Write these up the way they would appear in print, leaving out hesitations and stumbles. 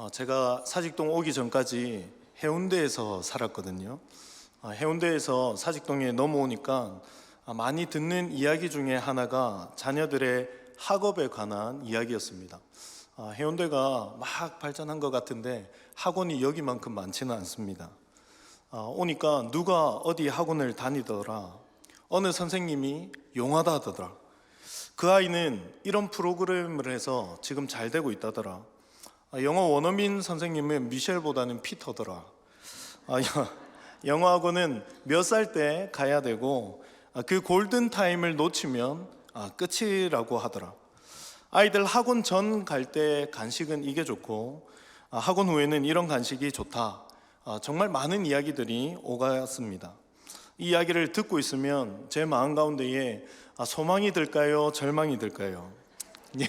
제가 사직동 오기 전까지 해운대에서 살았거든요. 해운대에서 사직동에 넘어오니까 많이 듣는 이야기 중에 하나가 자녀들의 학업에 관한 이야기였습니다. 해운대가 막 발전한 것 같은데 학원이 여기만큼 많지는 않습니다. 오니까 누가 어디 학원을 다니더라, 어느 선생님이 용하다 하더라, 그 아이는 이런 프로그램을 해서 지금 잘 되고 있다더라, 영어 원어민 선생님은 미셸보다는 피터더라, 영어 학원은 몇 살 때 가야 되고 그 골든타임을 놓치면 끝이라고 하더라. 아이들 학원 전 갈 때 간식은 이게 좋고 학원 후에는 이런 간식이 좋다. 정말 많은 이야기들이 오갔습니다. 이 이야기를 듣고 있으면 제 마음 가운데에 소망이 들까요? 절망이 들까요? 예,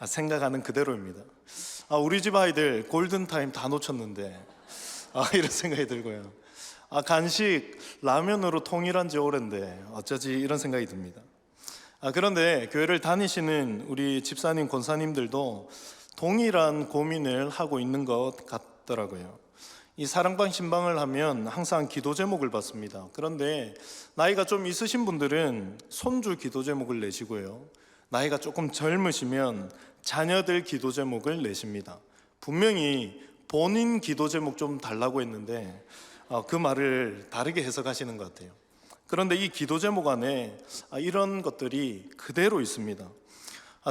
생각하는 그대로입니다. 우리 집 아이들 골든타임 다 놓쳤는데 이런 생각이 들고요. 간식 라면으로 통일한 지 오랜데 어쩌지 이런 생각이 듭니다. 그런데 교회를 다니시는 우리 집사님, 권사님들도 동일한 고민을 하고 있는 것 같더라고요. 이 사랑방 신방을 하면 항상 기도 제목을 받습니다. 그런데 나이가 좀 있으신 분들은 손주 기도 제목을 내시고요, 나이가 조금 젊으시면 자녀들 기도 제목을 내십니다. 분명히 본인 기도 제목 좀 달라고 했는데 그 말을 다르게 해석하시는 것 같아요. 그런데 이 기도 제목 안에 이런 것들이 그대로 있습니다.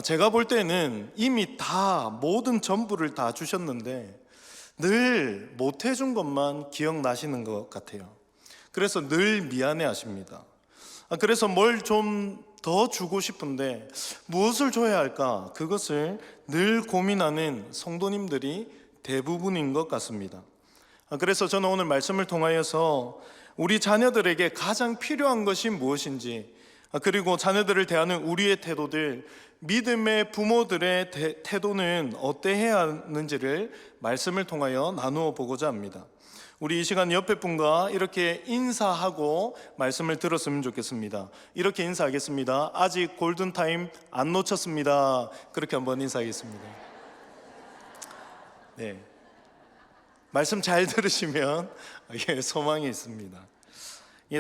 제가 볼 때는 이미 다 모든 전부를 다 주셨는데 늘 못해준 것만 기억나시는 것 같아요. 그래서 늘 미안해 하십니다. 그래서 뭘 좀 더 주고 싶은데 무엇을 줘야 할까? 그것을 늘 고민하는 성도님들이 대부분인 것 같습니다. 그래서 저는 오늘 말씀을 통하여서 우리 자녀들에게 가장 필요한 것이 무엇인지, 그리고 자녀들을 대하는 우리의 태도들, 믿음의 부모들의 태도는 어때야 하는지를 말씀을 통하여 나누어 보고자 합니다. 우리 이 시간 옆에 분과 이렇게 인사하고 말씀을 들었으면 좋겠습니다. 이렇게 인사하겠습니다. 아직 골든타임 안 놓쳤습니다. 그렇게 한번 인사하겠습니다. 네, 말씀 잘 들으시면 소망이 있습니다.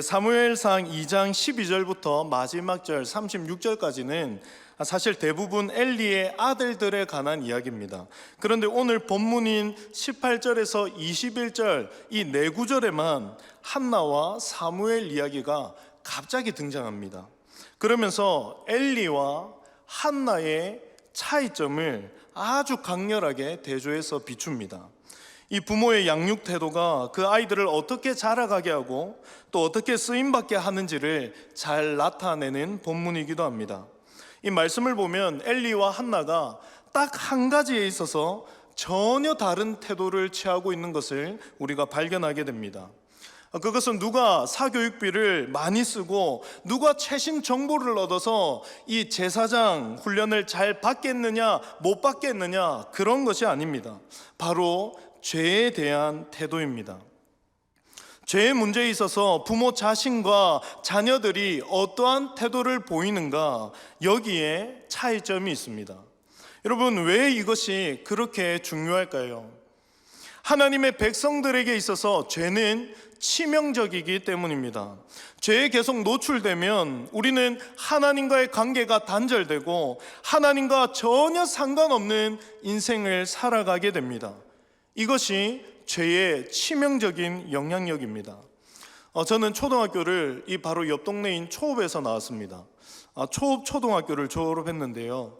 사무엘상 2장 12절부터 마지막 절 36절까지는 사실 대부분 엘리의 아들들에 관한 이야기입니다. 그런데 오늘 본문인 18절에서 21절 이 네 구절에만 한나와 사무엘 이야기가 갑자기 등장합니다. 그러면서 엘리와 한나의 차이점을 아주 강렬하게 대조해서 비춥니다. 이 부모의 양육 태도가 그 아이들을 어떻게 자라가게 하고 또 어떻게 쓰임받게 하는지를 잘 나타내는 본문이기도 합니다. 이 말씀을 보면 엘리와 한나가 딱 한 가지에 있어서 전혀 다른 태도를 취하고 있는 것을 우리가 발견하게 됩니다. 그것은 누가 사교육비를 많이 쓰고 누가 최신 정보를 얻어서 이 제사장 훈련을 잘 받겠느냐 못 받겠느냐 그런 것이 아닙니다. 바로 죄에 대한 태도입니다. 죄의 문제에 있어서 부모 자신과 자녀들이 어떠한 태도를 보이는가, 여기에 차이점이 있습니다. 여러분, 왜 이것이 그렇게 중요할까요? 하나님의 백성들에게 있어서 죄는 치명적이기 때문입니다. 죄에 계속 노출되면 우리는 하나님과의 관계가 단절되고 하나님과 전혀 상관없는 인생을 살아가게 됩니다. 이것이 죄의 치명적인 영향력입니다. 저는 초등학교를 이 바로 옆 동네인 초읍에서 나왔습니다. 초읍 초등학교를 졸업했는데요,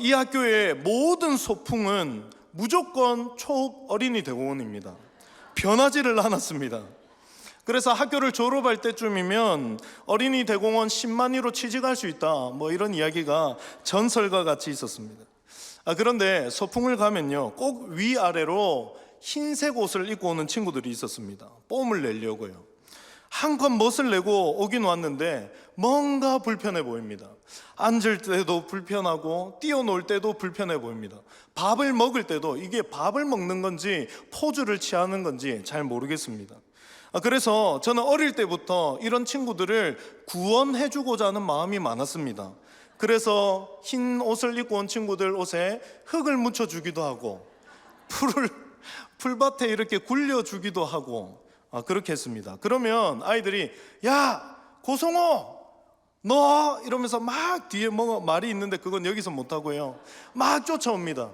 이 학교의 모든 소풍은 무조건 초읍 어린이 대공원입니다. 변하지를 않았습니다. 그래서 학교를 졸업할 때쯤이면 어린이 대공원 10만위로 취직할 수 있다, 이런 이야기가 전설과 같이 있었습니다. 그런데 소풍을 가면요, 꼭 위아래로 흰색 옷을 입고 오는 친구들이 있었습니다. 뽐을 내려고요. 한껏 멋을 내고 오긴 왔는데 뭔가 불편해 보입니다. 앉을 때도 불편하고 뛰어놀 때도 불편해 보입니다. 밥을 먹을 때도 이게 밥을 먹는 건지 포즈를 취하는 건지 잘 모르겠습니다. 그래서 저는 어릴 때부터 이런 친구들을 구원해주고자 하는 마음이 많았습니다. 그래서 흰 옷을 입고 온 친구들 옷에 흙을 묻혀주기도 하고 풀밭에 이렇게 굴려주기도 하고 그렇게 했습니다. 그러면 아이들이 야 고성호 너 이러면서 막 뒤에 뭐 말이 있는데 그건 여기서 못하고요 막 쫓아옵니다.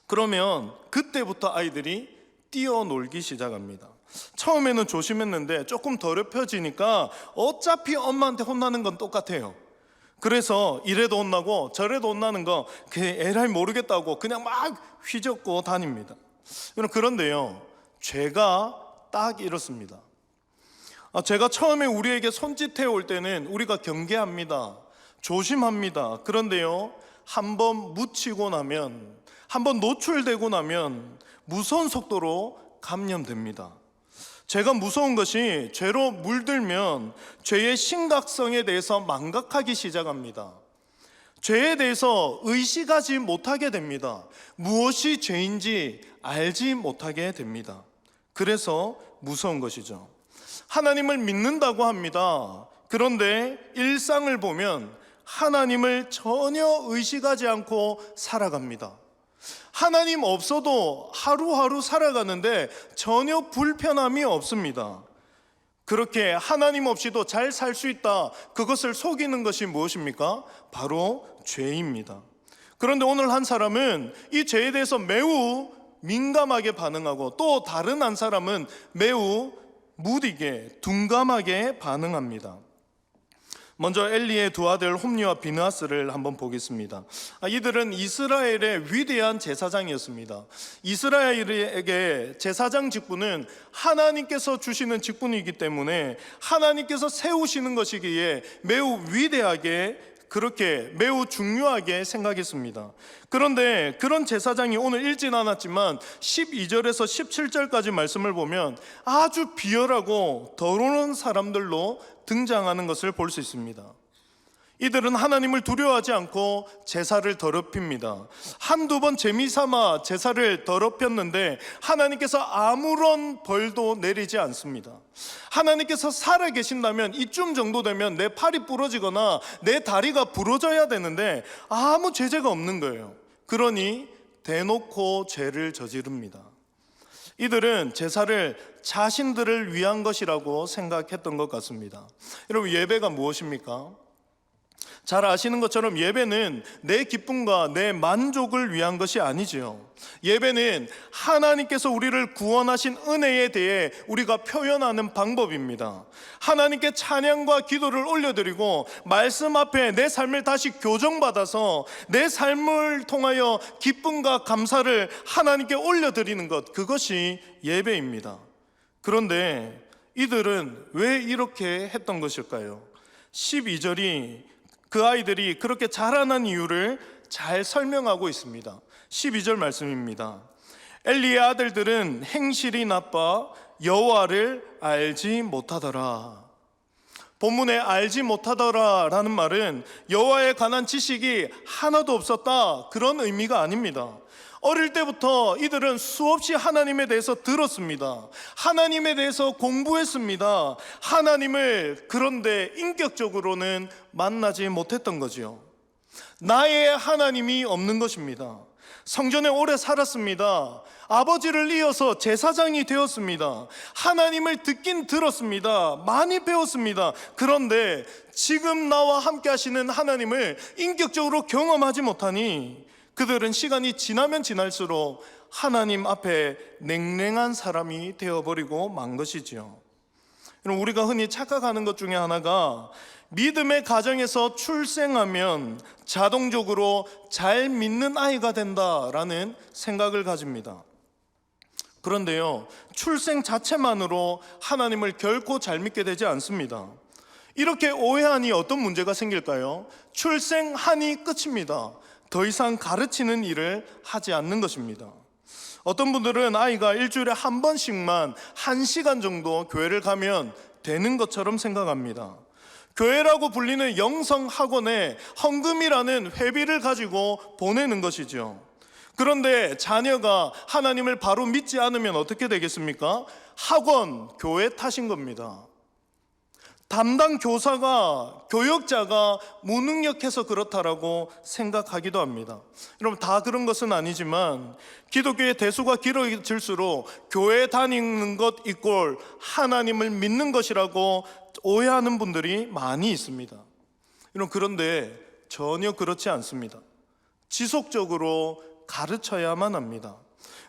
그러면 그때부터 아이들이 뛰어놀기 시작합니다. 처음에는 조심했는데 조금 더럽혀지니까 어차피 엄마한테 혼나는 건 똑같아요. 그래서 이래도 혼나고 저래도 혼나는 거 에라이 모르겠다고 그냥 막 휘젓고 다닙니다. 그런데요 죄가 딱 이렇습니다. 제가 처음에 우리에게 손짓해 올 때는 우리가 경계합니다. 조심합니다. 그런데요 한번 묻히고 나면, 한번 노출되고 나면 무서운 속도로 감염됩니다. 죄가 무서운 것이 죄로 물들면 죄의 심각성에 대해서 망각하기 시작합니다. 죄에 대해서 의식하지 못하게 됩니다. 무엇이 죄인지 알지 못하게 됩니다. 그래서 무서운 것이죠. 하나님을 믿는다고 합니다. 그런데 일상을 보면 하나님을 전혀 의식하지 않고 살아갑니다. 하나님 없어도 하루하루 살아가는데 전혀 불편함이 없습니다. 그렇게 하나님 없이도 잘 살 수 있다, 그것을 속이는 것이 무엇입니까? 바로 죄입니다. 그런데 오늘 한 사람은 이 죄에 대해서 매우 민감하게 반응하고, 또 다른 한 사람은 매우 무디게 둔감하게 반응합니다. 먼저 엘리의 두 아들 홈리와 비느하스를 한번 보겠습니다. 이들은 이스라엘의 위대한 제사장이었습니다. 이스라엘에게 제사장 직분은 하나님께서 주시는 직분이기 때문에 하나님께서 세우시는 것이기에 매우 위대하게, 그렇게 매우 중요하게 생각했습니다. 그런데 그런 제사장이 오늘 읽진 않았지만 12절에서 17절까지 말씀을 보면 아주 비열하고 더러운 사람들로 등장하는 것을 볼 수 있습니다. 이들은 하나님을 두려워하지 않고 제사를 더럽힙니다. 한두 번 재미삼아 제사를 더럽혔는데 하나님께서 아무런 벌도 내리지 않습니다. 하나님께서 살아계신다면 이쯤 정도 되면 내 팔이 부러지거나 내 다리가 부러져야 되는데 아무 제재가 없는 거예요. 그러니 대놓고 죄를 저지릅니다. 이들은 제사를 자신들을 위한 것이라고 생각했던 것 같습니다. 여러분, 예배가 무엇입니까? 잘 아시는 것처럼 예배는 내 기쁨과 내 만족을 위한 것이 아니지요. 예배는 하나님께서 우리를 구원하신 은혜에 대해 우리가 표현하는 방법입니다. 하나님께 찬양과 기도를 올려드리고 말씀 앞에 내 삶을 다시 교정받아서 내 삶을 통하여 기쁨과 감사를 하나님께 올려드리는 것, 그것이 예배입니다. 그런데 이들은 왜 이렇게 했던 것일까요? 12절이 그 아이들이 그렇게 자라난 이유를 잘 설명하고 있습니다. 12절 말씀입니다. 엘리의 아들들은 행실이 나빠 여호와를 알지 못하더라. 본문에 알지 못하더라 라는 말은 여호와에 관한 지식이 하나도 없었다, 그런 의미가 아닙니다. 어릴 때부터 이들은 수없이 하나님에 대해서 들었습니다. 하나님에 대해서 공부했습니다. 하나님을 그런데 인격적으로는 만나지 못했던 거지요. 나의 하나님이 없는 것입니다. 성전에 오래 살았습니다. 아버지를 이어서 제사장이 되었습니다. 하나님을 듣긴 들었습니다. 많이 배웠습니다. 그런데 지금 나와 함께 하시는 하나님을 인격적으로 경험하지 못하니 그들은 시간이 지나면 지날수록 하나님 앞에 냉랭한 사람이 되어버리고 만 것이지요. 우리가 흔히 착각하는 것 중에 하나가 믿음의 가정에서 출생하면 자동적으로 잘 믿는 아이가 된다라는 생각을 가집니다. 그런데요, 출생 자체만으로 하나님을 결코 잘 믿게 되지 않습니다. 이렇게 오해하니 어떤 문제가 생길까요? 출생하니 끝입니다. 더 이상 가르치는 일을 하지 않는 것입니다. 어떤 분들은 아이가 일주일에 한 번씩만 1시간 정도 교회를 가면 되는 것처럼 생각합니다. 교회라고 불리는 영성학원에 헌금이라는 회비를 가지고 보내는 것이죠. 그런데 자녀가 하나님을 바로 믿지 않으면 어떻게 되겠습니까? 학원, 교회 탓인 겁니다. 담당 교사가, 교역자가 무능력해서 그렇다라고 생각하기도 합니다. 여러분, 다 그런 것은 아니지만 기독교의 대수가 길어질수록 교회 다니는 것 이꼴 하나님을 믿는 것이라고 오해하는 분들이 많이 있습니다. 여러분, 그런데 전혀 그렇지 않습니다. 지속적으로 가르쳐야만 합니다.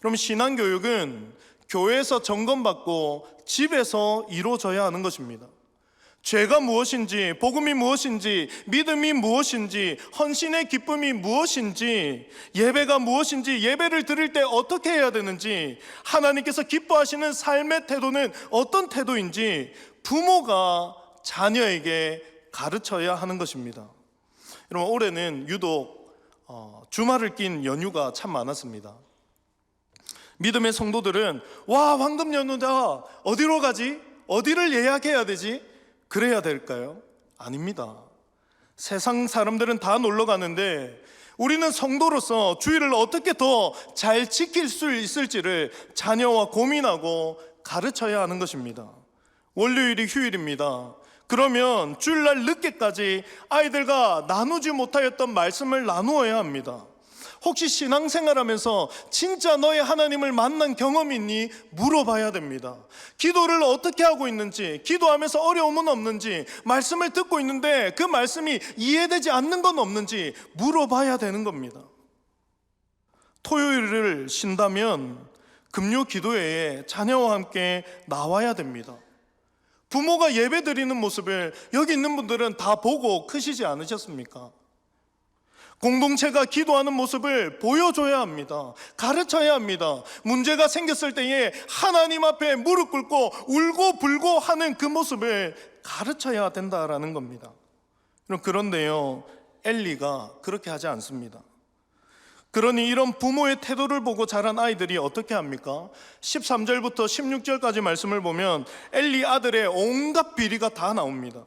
여러분, 신앙교육은 교회에서 점검받고 집에서 이루어져야 하는 것입니다. 죄가 무엇인지, 복음이 무엇인지, 믿음이 무엇인지, 헌신의 기쁨이 무엇인지, 예배가 무엇인지, 예배를 드릴 때 어떻게 해야 되는지, 하나님께서 기뻐하시는 삶의 태도는 어떤 태도인지 부모가 자녀에게 가르쳐야 하는 것입니다. 여러분, 올해는 유독 주말을 낀 연휴가 참 많았습니다. 믿음의 성도들은 와, 황금 연휴다, 어디로 가지? 어디를 예약해야 되지? 그래야 될까요? 아닙니다. 세상 사람들은 다 놀러 가는데 우리는 성도로서 주일을 어떻게 더 잘 지킬 수 있을지를 자녀와 고민하고 가르쳐야 하는 것입니다. 월요일이 휴일입니다. 그러면 주일날 늦게까지 아이들과 나누지 못하였던 말씀을 나누어야 합니다. 혹시 신앙생활하면서 진짜 너의 하나님을 만난 경험이 있니? 물어봐야 됩니다. 기도를 어떻게 하고 있는지, 기도하면서 어려움은 없는지, 말씀을 듣고 있는데 그 말씀이 이해되지 않는 건 없는지 물어봐야 되는 겁니다. 토요일을 쉰다면 금요 기도회에 자녀와 함께 나와야 됩니다. 부모가 예배 드리는 모습을 여기 있는 분들은 다 보고 크시지 않으셨습니까? 공동체가 기도하는 모습을 보여줘야 합니다. 가르쳐야 합니다. 문제가 생겼을 때에 하나님 앞에 무릎 꿇고 울고 불고 하는 그 모습을 가르쳐야 된다라는 겁니다. 그런데요, 엘리가 그렇게 하지 않습니다. 그러니 이런 부모의 태도를 보고 자란 아이들이 어떻게 합니까? 13절부터 16절까지 말씀을 보면 엘리 아들의 온갖 비리가 다 나옵니다.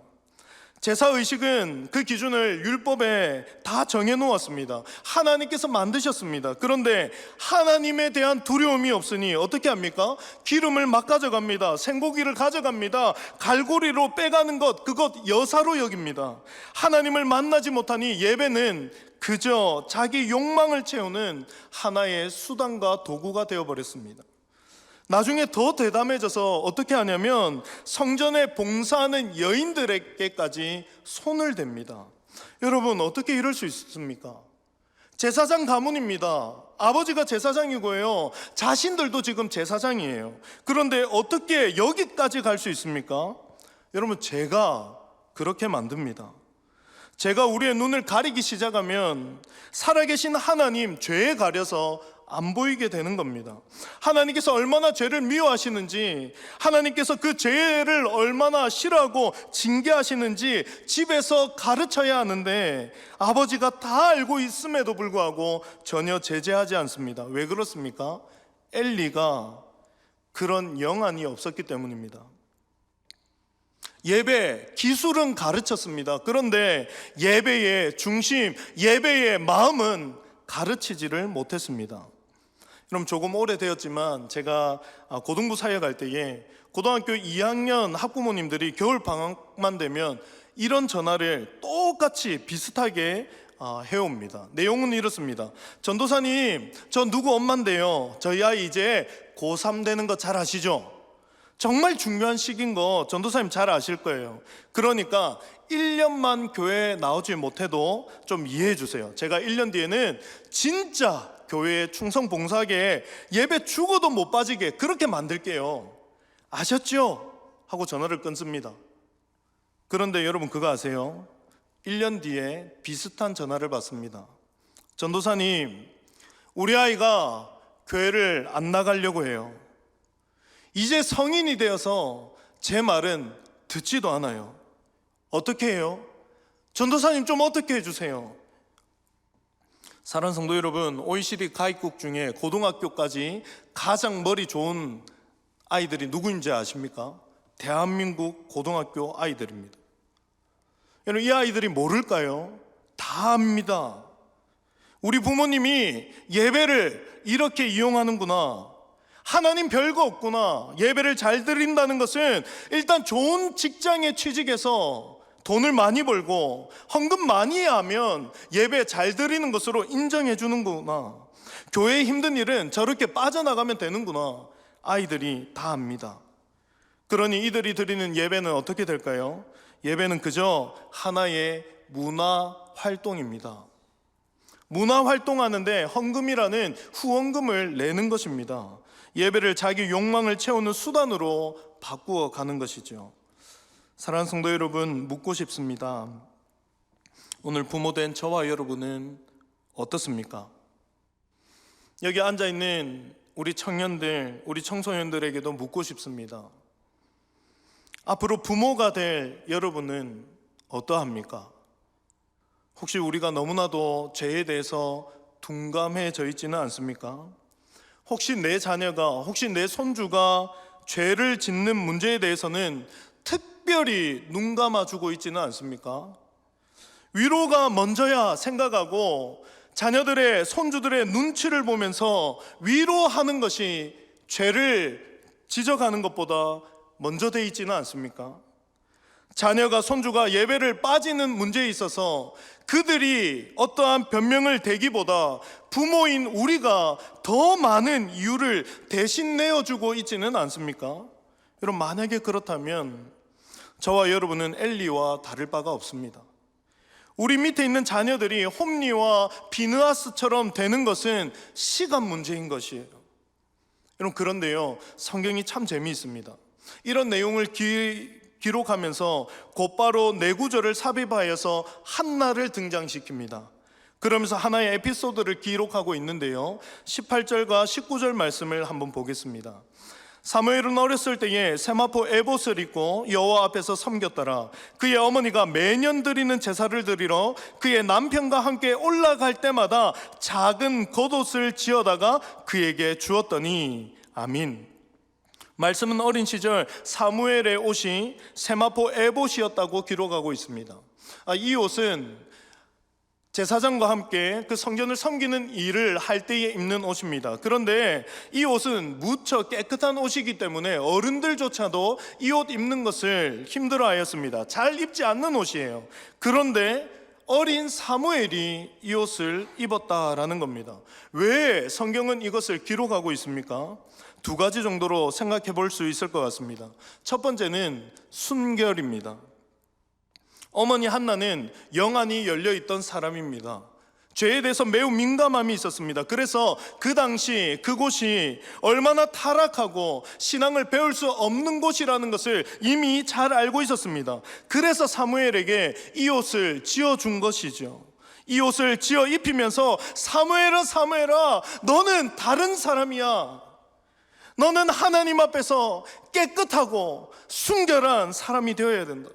제사의식은 그 기준을 율법에 다 정해놓았습니다. 하나님께서 만드셨습니다. 그런데 하나님에 대한 두려움이 없으니 어떻게 합니까? 기름을 막 가져갑니다. 생고기를 가져갑니다. 갈고리로 빼가는 것, 그것 여사로 여깁니다. 하나님을 만나지 못하니 예배는 그저 자기 욕망을 채우는 하나의 수단과 도구가 되어버렸습니다. 나중에 더 대담해져서 어떻게 하냐면 성전에 봉사하는 여인들에게까지 손을 댑니다. 여러분, 어떻게 이럴 수 있습니까? 제사장 가문입니다. 아버지가 제사장이고요, 자신들도 지금 제사장이에요. 그런데 어떻게 여기까지 갈 수 있습니까? 여러분, 제가 그렇게 만듭니다. 제가 우리의 눈을 가리기 시작하면 살아계신 하나님 죄에 가려서 안 보이게 되는 겁니다. 하나님께서 얼마나 죄를 미워하시는지, 하나님께서 그 죄를 얼마나 싫어하고 징계하시는지 집에서 가르쳐야 하는데 아버지가 다 알고 있음에도 불구하고 전혀 제재하지 않습니다. 왜 그렇습니까? 엘리가 그런 영안이 없었기 때문입니다. 예배 기술은 가르쳤습니다. 그런데 예배의 중심, 예배의 마음은 가르치지를 못했습니다. 그럼 조금 오래되었지만 제가 고등부 사회 갈 때에 고등학교 2학년 학부모님들이 겨울 방학만 되면 이런 전화를 똑같이 비슷하게 해옵니다. 내용은 이렇습니다. 전도사님, 저 누구 엄마인데요, 저희 아이 이제 고3 되는 거 잘 아시죠? 정말 중요한 시기인 거 전도사님 잘 아실 거예요. 그러니까 1년만 교회에 나오지 못해도 좀 이해해 주세요. 제가 1년 뒤에는 진짜 교회에 충성 봉사하게, 예배 죽어도 못 빠지게 그렇게 만들게요. 아셨죠? 하고 전화를 끊습니다. 그런데 여러분, 그거 아세요? 1년 뒤에 비슷한 전화를 받습니다. 전도사님, 우리 아이가 교회를 안 나가려고 해요. 이제 성인이 되어서 제 말은 듣지도 않아요. 어떻게 해요? 전도사님, 좀 어떻게 해주세요. 사랑하는 성도 여러분, OECD 가입국 중에 고등학교까지 가장 머리 좋은 아이들이 누구인지 아십니까? 대한민국 고등학교 아이들입니다. 여러분, 이 아이들이 모를까요? 다 압니다. 우리 부모님이 예배를 이렇게 이용하는구나, 하나님 별거 없구나. 예배를 잘 드린다는 것은 일단 좋은 직장에 취직해서 돈을 많이 벌고 헌금 많이 하면 예배 잘 드리는 것으로 인정해 주는구나. 교회의 힘든 일은 저렇게 빠져나가면 되는구나. 아이들이 다 압니다. 그러니 이들이 드리는 예배는 어떻게 될까요? 예배는 그저 하나의 문화 활동입니다. 문화 활동하는데 헌금이라는 후원금을 내는 것입니다. 예배를 자기 욕망을 채우는 수단으로 바꾸어 가는 것이죠. 사랑하는 성도 여러분, 묻고 싶습니다. 오늘 부모된 저와 여러분은 어떻습니까? 여기 앉아있는 우리 청년들, 우리 청소년들에게도 묻고 싶습니다. 앞으로 부모가 될 여러분은 어떠합니까? 혹시 우리가 너무나도 죄에 대해서 둔감해져 있지는 않습니까? 혹시 내 자녀가, 혹시 내 손주가 죄를 짓는 문제에 대해서는 특별히 눈 감아주고 있지는 않습니까? 위로가 먼저야 생각하고 자녀들의, 손주들의 눈치를 보면서 위로하는 것이 죄를 지적하는 것보다 먼저 돼 있지는 않습니까? 자녀가, 손주가 예배를 빠지는 문제에 있어서 그들이 어떠한 변명을 대기보다 부모인 우리가 더 많은 이유를 대신 내어주고 있지는 않습니까? 여러분, 만약에 그렇다면 저와 여러분은 엘리와 다를 바가 없습니다. 우리 밑에 있는 자녀들이 홈리와 비느하스처럼 되는 것은 시간 문제인 것이에요. 여러분, 그런데요, 성경이 참 재미있습니다. 이런 내용을 기록하면서 곧바로 네 구절을 삽입하여서 한나를 등장시킵니다. 그러면서 하나의 에피소드를 기록하고 있는데요, 18절과 19절 말씀을 한번 보겠습니다. 사무엘은 어렸을 때에 세마포 에봇을 입고 여호와 앞에서 섬겼더라. 그의 어머니가 매년 드리는 제사를 드리러 그의 남편과 함께 올라갈 때마다 작은 겉옷을 지어다가 그에게 주었더니 아민. 말씀은 어린 시절 사무엘의 옷이 세마포 에봇이었다고 기록하고 있습니다. 이 옷은 제사장과 함께 그 성전을 섬기는 일을 할 때에 입는 옷입니다. 그런데 이 옷은 무척 깨끗한 옷이기 때문에 어른들조차도 이 옷 입는 것을 힘들어하였습니다. 잘 입지 않는 옷이에요. 그런데 어린 사무엘이 이 옷을 입었다라는 겁니다. 왜 성경은 이것을 기록하고 있습니까? 두 가지 정도로 생각해 볼 수 있을 것 같습니다. 첫 번째는 순결입니다. 어머니 한나는 영안이 열려있던 사람입니다. 죄에 대해서 매우 민감함이 있었습니다. 그래서 그 당시 그곳이 얼마나 타락하고 신앙을 배울 수 없는 곳이라는 것을 이미 잘 알고 있었습니다. 그래서 사무엘에게 이 옷을 지어준 것이죠. 이 옷을 지어 입히면서 사무엘아, 사무엘아, 너는 다른 사람이야. 너는 하나님 앞에서 깨끗하고 순결한 사람이 되어야 된다.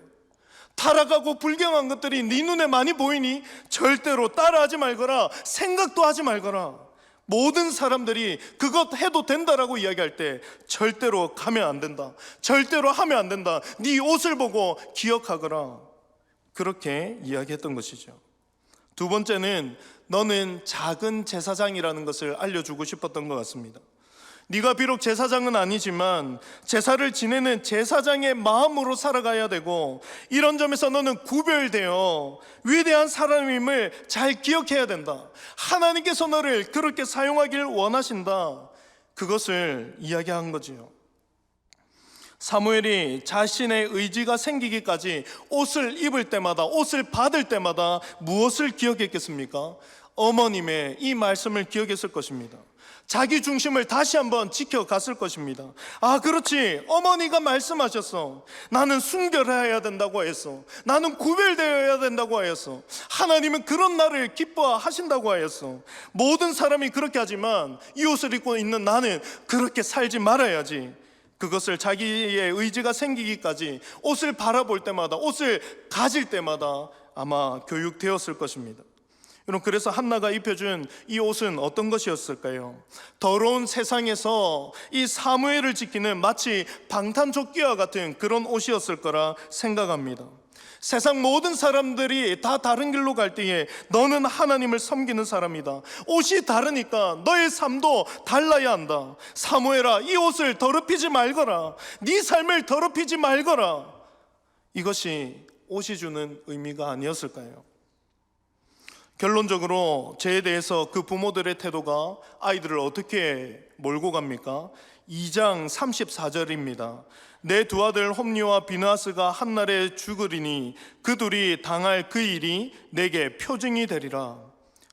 타락하고 불경한 것들이 네 눈에 많이 보이니 절대로 따라하지 말거라, 생각도 하지 말거라. 모든 사람들이 그것 해도 된다라고 이야기할 때 절대로 가면 안 된다, 절대로 하면 안 된다, 네 옷을 보고 기억하거라, 그렇게 이야기했던 것이죠. 두 번째는 너는 작은 제사장이라는 것을 알려주고 싶었던 것 같습니다. 네가 비록 제사장은 아니지만 제사를 지내는 제사장의 마음으로 살아가야 되고, 이런 점에서 너는 구별되어 위대한 사람임을 잘 기억해야 된다. 하나님께서 너를 그렇게 사용하길 원하신다. 그것을 이야기한 거지요. 사무엘이 자신의 의지가 생기기까지 옷을 입을 때마다, 옷을 받을 때마다 무엇을 기억했겠습니까? 어머님의 이 말씀을 기억했을 것입니다. 자기 중심을 다시 한번 지켜갔을 것입니다. 아, 그렇지, 어머니가 말씀하셨어. 나는 순결해야 된다고 했어. 나는 구별되어야 된다고 하였어. 하나님은 그런 나를 기뻐하신다고 하였어. 모든 사람이 그렇게 하지만 이 옷을 입고 있는 나는 그렇게 살지 말아야지. 그것을 자기의 의지가 생기기까지 옷을 바라볼 때마다, 옷을 가질 때마다 아마 교육되었을 것입니다. 여러분, 그래서 한나가 입혀준 이 옷은 어떤 것이었을까요? 더러운 세상에서 이 사무엘을 지키는 마치 방탄조끼와 같은 그런 옷이었을 거라 생각합니다. 세상 모든 사람들이 다 다른 길로 갈 때에 너는 하나님을 섬기는 사람이다. 옷이 다르니까 너의 삶도 달라야 한다. 사무엘아, 이 옷을 더럽히지 말거라. 네 삶을 더럽히지 말거라. 이것이 옷이 주는 의미가 아니었을까요? 결론적으로 죄에 대해서 그 부모들의 태도가 아이들을 어떻게 몰고 갑니까? 2장 34절입니다. 내 두 아들 홈리와 비느하스가 한날에 죽으리니 그 둘이 당할 그 일이 내게 표징이 되리라.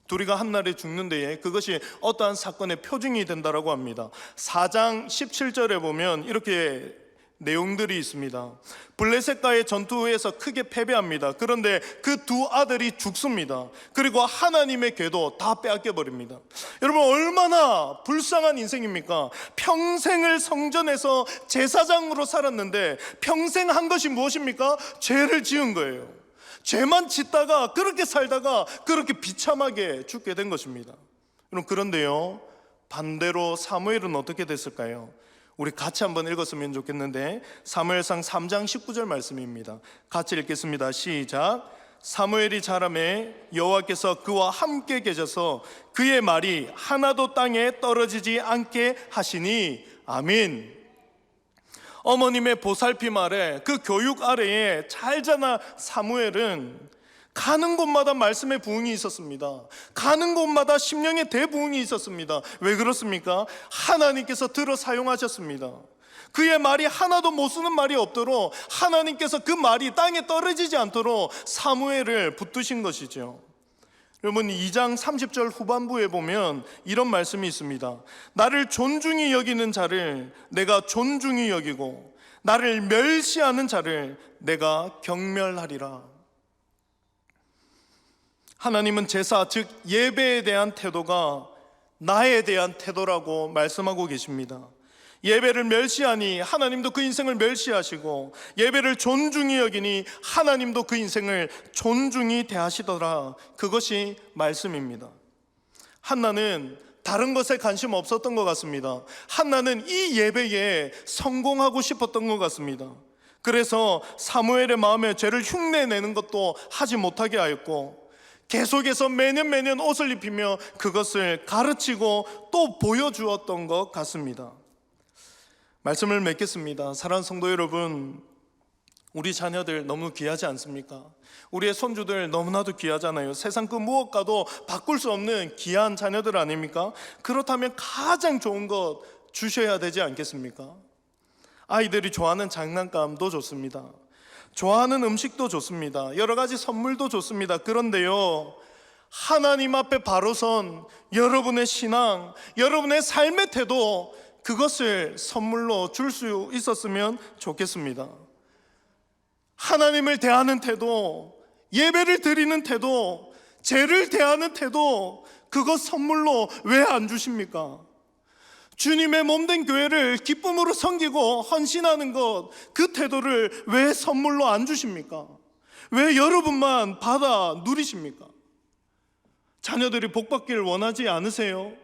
둘이가 한날에 죽는 데에 그것이 어떠한 사건의 표징이 된다라고 합니다. 4장 17절에 보면 이렇게 내용들이 있습니다. 블레셋과의 전투에서 크게 패배합니다. 그런데 그 두 아들이 죽습니다. 그리고 하나님의 궤도 다 빼앗겨 버립니다. 여러분, 얼마나 불쌍한 인생입니까? 평생을 성전에서 제사장으로 살았는데 평생 한 것이 무엇입니까? 죄를 지은 거예요. 죄만 짓다가 그렇게 살다가 그렇게 비참하게 죽게 된 것입니다. 여러분, 그런데요, 반대로 사무엘은 어떻게 됐을까요? 우리 같이 한번 읽었으면 좋겠는데, 사무엘상 3장 19절 말씀입니다. 같이 읽겠습니다. 시작. 사무엘이 자라매 여호와께서 그와 함께 계셔서 그의 말이 하나도 땅에 떨어지지 않게 하시니 아멘. 어머님의 보살핌 아래, 그 교육 아래에 잘 자란 사무엘은 가는 곳마다 말씀의 부흥이 있었습니다. 가는 곳마다 심령의 대부흥이 있었습니다. 왜 그렇습니까? 하나님께서 들어 사용하셨습니다. 그의 말이 하나도 못 쓰는 말이 없도록 하나님께서 그 말이 땅에 떨어지지 않도록 사무엘을 붙드신 것이죠. 여러분, 2장 30절 후반부에 보면 이런 말씀이 있습니다. 나를 존중히 여기는 자를 내가 존중히 여기고 나를 멸시하는 자를 내가 경멸하리라. 하나님은 제사, 즉 예배에 대한 태도가 나에 대한 태도라고 말씀하고 계십니다. 예배를 멸시하니 하나님도 그 인생을 멸시하시고, 예배를 존중히 여기니 하나님도 그 인생을 존중히 대하시더라. 그것이 말씀입니다. 한나는 다른 것에 관심 없었던 것 같습니다. 한나는 이 예배에 성공하고 싶었던 것 같습니다. 그래서 사무엘의 마음에 죄를 흉내내는 것도 하지 못하게 하였고, 계속해서 매년 옷을 입히며 그것을 가르치고 또 보여주었던 것 같습니다. 말씀을 맺겠습니다. 사랑하는 성도 여러분, 우리 자녀들 너무 귀하지 않습니까? 우리의 손주들 너무나도 귀하잖아요. 세상 그 무엇과도 바꿀 수 없는 귀한 자녀들 아닙니까? 그렇다면 가장 좋은 것 주셔야 되지 않겠습니까? 아이들이 좋아하는 장난감도 좋습니다. 좋아하는 음식도 좋습니다. 여러 가지 선물도 좋습니다. 그런데요, 하나님 앞에 바로 선 여러분의 신앙, 여러분의 삶의 태도, 그것을 선물로 줄 수 있었으면 좋겠습니다. 하나님을 대하는 태도, 예배를 드리는 태도, 죄를 대하는 태도, 그것 선물로 왜 안 주십니까? 주님의 몸된 교회를 기쁨으로 섬기고 헌신하는 것, 그 태도를 왜 선물로 안 주십니까? 왜 여러분만 받아 누리십니까? 자녀들이 복받기를 원하지 않으세요?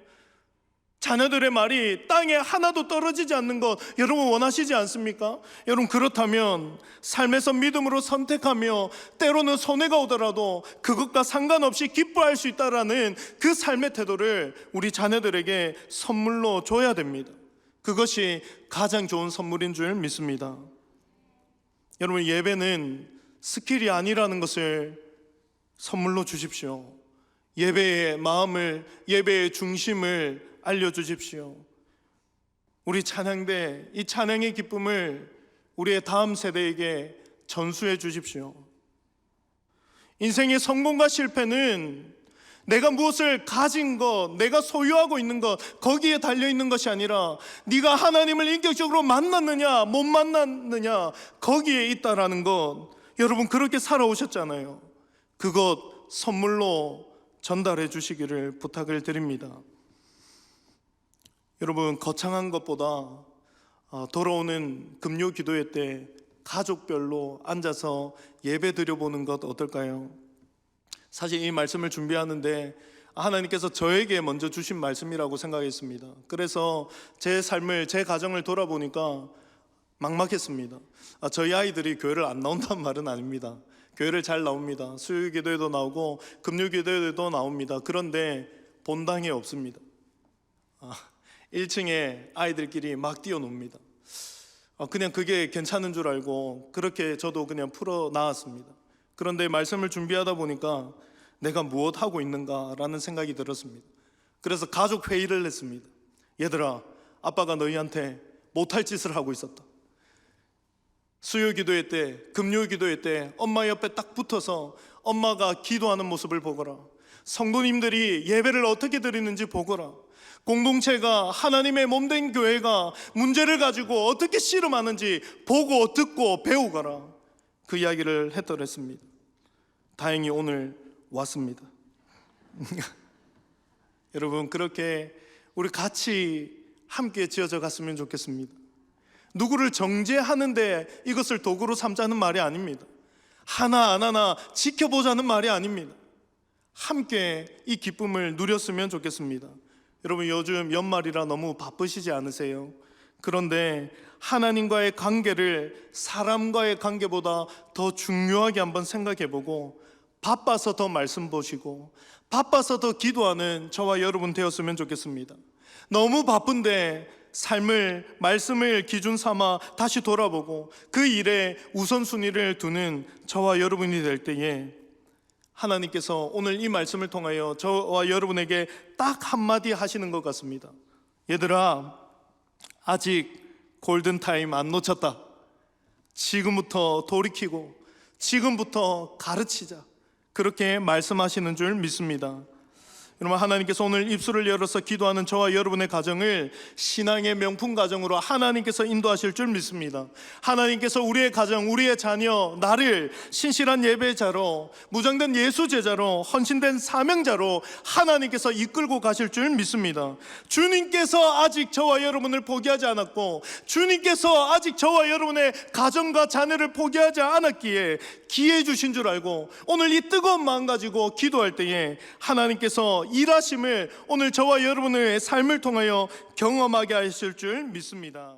자녀들의 말이 땅에 하나도 떨어지지 않는 것 여러분 원하시지 않습니까? 여러분, 그렇다면 삶에서 믿음으로 선택하며 때로는 손해가 오더라도 그것과 상관없이 기뻐할 수 있다라는 그 삶의 태도를 우리 자녀들에게 선물로 줘야 됩니다. 그것이 가장 좋은 선물인 줄 믿습니다. 여러분, 예배는 스킬이 아니라는 것을 선물로 주십시오. 예배의 마음을, 예배의 중심을 알려주십시오. 우리 찬양대, 이 찬양의 기쁨을 우리의 다음 세대에게 전수해 주십시오. 인생의 성공과 실패는 내가 무엇을 가진 것, 내가 소유하고 있는 것, 거기에 달려있는 것이 아니라 네가 하나님을 인격적으로 만났느냐 못 만났느냐 거기에 있다라는 것, 여러분 그렇게 살아오셨잖아요. 그것 선물로 전달해 주시기를 부탁을 드립니다. 여러분, 거창한 것보다 돌아오는 금요 기도회 때 가족별로 앉아서 예배 드려보는 것 어떨까요? 사실 이 말씀을 준비하는데 하나님께서 저에게 먼저 주신 말씀이라고 생각했습니다. 그래서 제 삶을, 제 가정을 돌아보니까 막막했습니다. 저희 아이들이 교회를 안 나온다는 말은 아닙니다. 교회를 잘 나옵니다. 수요 기도에도 나오고 금요 기도에도 나옵니다. 그런데 본당에 없습니다. 1층에 아이들끼리 막 뛰어놉니다. 그냥 그게 괜찮은 줄 알고 그렇게 저도 그냥 풀어 나왔습니다. 그런데 말씀을 준비하다 보니까 내가 무엇 하고 있는가라는 생각이 들었습니다. 그래서 가족 회의를 했습니다. 얘들아, 아빠가 너희한테 못할 짓을 하고 있었다. 수요 기도회 때, 금요 기도회 때 엄마 옆에 딱 붙어서 엄마가 기도하는 모습을 보거라. 성도님들이 예배를 어떻게 드리는지 보거라. 공동체가, 하나님의 몸된 교회가 문제를 가지고 어떻게 씨름하는지 보고 듣고 배우거라. 그 이야기를 했더랬습니다. 다행히 오늘 왔습니다. 여러분, 그렇게 우리 같이 함께 지어져 갔으면 좋겠습니다. 누구를 정죄하는데 이것을 도구로 삼자는 말이 아닙니다. 하나 안 하나 지켜보자는 말이 아닙니다. 함께 이 기쁨을 누렸으면 좋겠습니다. 여러분, 요즘 연말이라 너무 바쁘시지 않으세요? 그런데 하나님과의 관계를 사람과의 관계보다 더 중요하게 한번 생각해보고, 바빠서 더 말씀 보시고 바빠서 더 기도하는 저와 여러분 되었으면 좋겠습니다. 너무 바쁜데 삶을, 말씀을 기준 삼아 다시 돌아보고 그 일에 우선순위를 두는 저와 여러분이 될 때에 하나님께서 오늘 이 말씀을 통하여 저와 여러분에게 딱 한마디 하시는 것 같습니다. 얘들아, 아직 골든타임 안 놓쳤다. 지금부터 돌이키고 지금부터 가르치자. 그렇게 말씀하시는 줄 믿습니다. 여러분, 하나님께서 오늘 입술을 열어서 기도하는 저와 여러분의 가정을 신앙의 명품 가정으로 하나님께서 인도하실 줄 믿습니다. 하나님께서 우리의 가정, 우리의 자녀, 나를 신실한 예배자로, 무장된 예수 제자로, 헌신된 사명자로 하나님께서 이끌고 가실 줄 믿습니다. 주님께서 아직 저와 여러분을 포기하지 않았고, 주님께서 아직 저와 여러분의 가정과 자녀를 포기하지 않았기에 기회 주신 줄 알고 오늘 이 뜨거운 마음 가지고 기도할 때에 하나님께서 일하심을 오늘 저와 여러분의 삶을 통하여 경험하게 하실 줄 믿습니다.